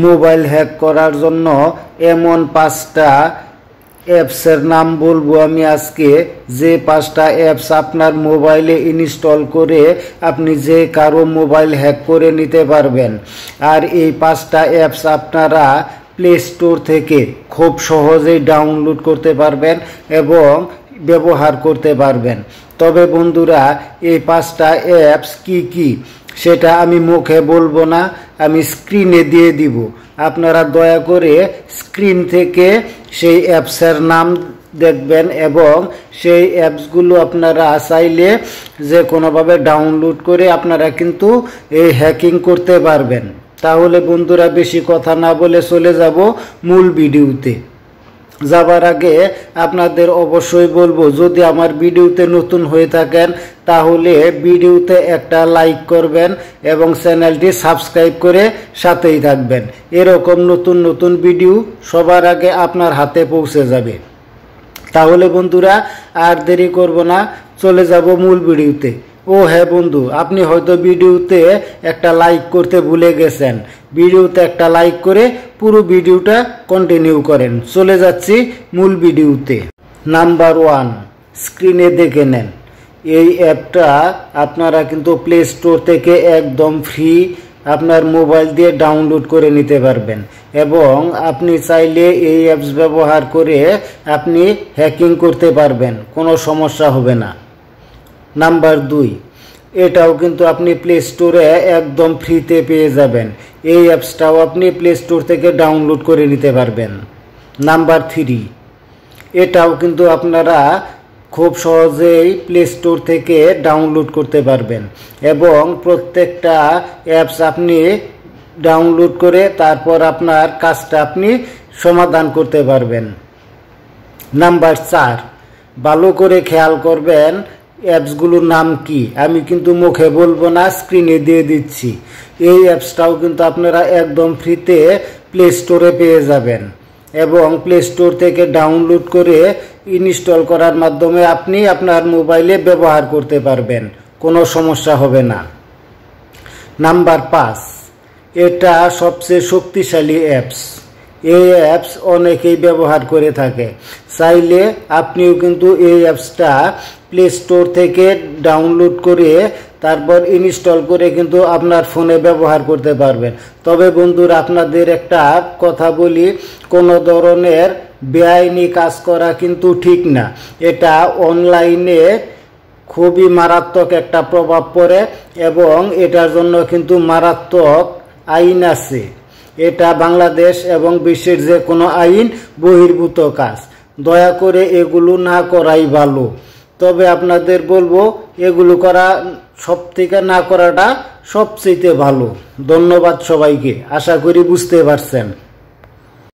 Mobile hack করার জন্য এমন 5টা অ্যাপসের নাম বলবো আমি আজকে, যে 5টা অ্যাপস আপনার মোবাইলে ইনস্টল করে আপনি যে কারো মোবাইল হ্যাক করে নিতে পারবেন। আর এই 5টা অ্যাপস আপনারা প্লে স্টোর থেকে খুব সহজেই ডাউনলোড করতে পারবেন এবং ব্যবহার করতে পারবেন। তবে বন্ধুরা, এই 5টা অ্যাপস কি সেটা আমি মুখে বলবো না, আমি স্ক্রিনে দিয়ে দিব। আপনারা দয়া করে স্ক্রিন থেকে সেই অ্যাপসের নাম দেখবেন এবং সেই অ্যাপসগুলো আপনারা চাইলে যে কোনোভাবে ডাউনলোড করে আপনারা কিন্তু এই হ্যাকিং করতে পারবেন। তাহলে বন্ধুরা, বেশি কথা না বলে চলে যাব মূল ভিডিওতে। যাবার আগে আপনাদের অবশ্যই বলবো, যদি আমার ভিডিওতে নতুন হয়ে থাকেন তাহলে ভিডিওতে একটা লাইক করবেন এবং চ্যানেলটি সাবস্ক্রাইব করে সাথেই থাকবেন। এরকম নতুন নতুন ভিডিও সবার আগে আপনার হাতে পৌঁছে যাবে। তাহলে বন্ধুরা, আর দেরি করব না, চলে যাব মূল ভিডিওতে। ও হ্যাঁ বন্ধু, আপনি হয়তো ভিডিওতে একটা লাইক করতে ভুলে গেছেন। ভিডিওতে একটা লাইক করে পুরো ভিডিওটা কন্টিনিউ করেন। চলে যাচ্ছি মূল ভিডিওতে। নাম্বার 1, স্ক্রিনে দেখে নেন। এই অ্যাপটা আপনারা কিন্তু প্লে স্টোর থেকে একদম ফ্রি আপনার মোবাইল দিয়ে ডাউনলোড করে নিতে পারবেন এবং আপনি চাইলে এই অ্যাপস ব্যবহার করে আপনি হ্যাকিং করতে পারবেন, কোনো সমস্যা হবে না। নাম্বার 2, এটাও কিন্তু আপনি প্লে স্টোরে একদম ফ্রিতে পেয়ে যাবেন। এই অ্যাপসটাও আপনি প্লে স্টোর থেকে ডাউনলোড করে নিতে পারবেন। নাম্বার 3, এটাও কিন্তু আপনারা খুব সহজেই প্লে স্টোর থেকে ডাউনলোড করতে পারবেন এবং প্রত্যেকটা অ্যাপস আপনি ডাউনলোড করে তারপর আপনার কাজটা আপনি সমাধান করতে পারবেন। নাম্বার 4, ভালো করে খেয়াল করবেন অ্যাপসগুলোর নাম কি। আমি কিন্তু মুখে বলবো না, স্ক্রিনে দিয়ে দিচ্ছি। এই অ্যাপসটাও কিন্তু আপনারা একদম ফ্রিতে প্লে স্টোরে পেয়ে যাবেন এবং প্লে স্টোর থেকে ডাউনলোড করে ইনস্টল করার মাধ্যমে আপনি আপনার মোবাইলে ব্যবহার করতে পারবেন, কোনো সমস্যা হবে না। নাম্বার 5, এটা সবচেয়ে শক্তিশালী অ্যাপস। এই অ্যাপস অনেকেই ব্যবহার করে থাকে। চাইলে আপনিও কিন্তু এই অ্যাপসটা প্লে স্টোর থেকে ডাউনলোড করে তারপর ইনস্টল করে কিন্তু আপনার ফোনে ব্যবহার করতে পারবেন। তবে বন্ধুরা, আপনাদের একটা কথা বলি, কোনো ধরনের বেআইনি কাজ করা কিন্তু ঠিক না। এটা অনলাইনে খুবই মারাত্মক একটা প্রভাব পড়ে এবং এটার জন্য কিন্তু মারাত্মক আইন আছে। এটা বাংলাদেশ এবং বিশ্বের যে কোনো আইন বহির্ভূত কাজ। দয়া করে এগুলো না করাই ভালো। তবে আপনাদের বলবো, এগুলো করা সব থেকে না করাটা সবচেয়ে ভালো। ধন্যবাদ সবাইকে, আশা করি বুঝতে পারছেন।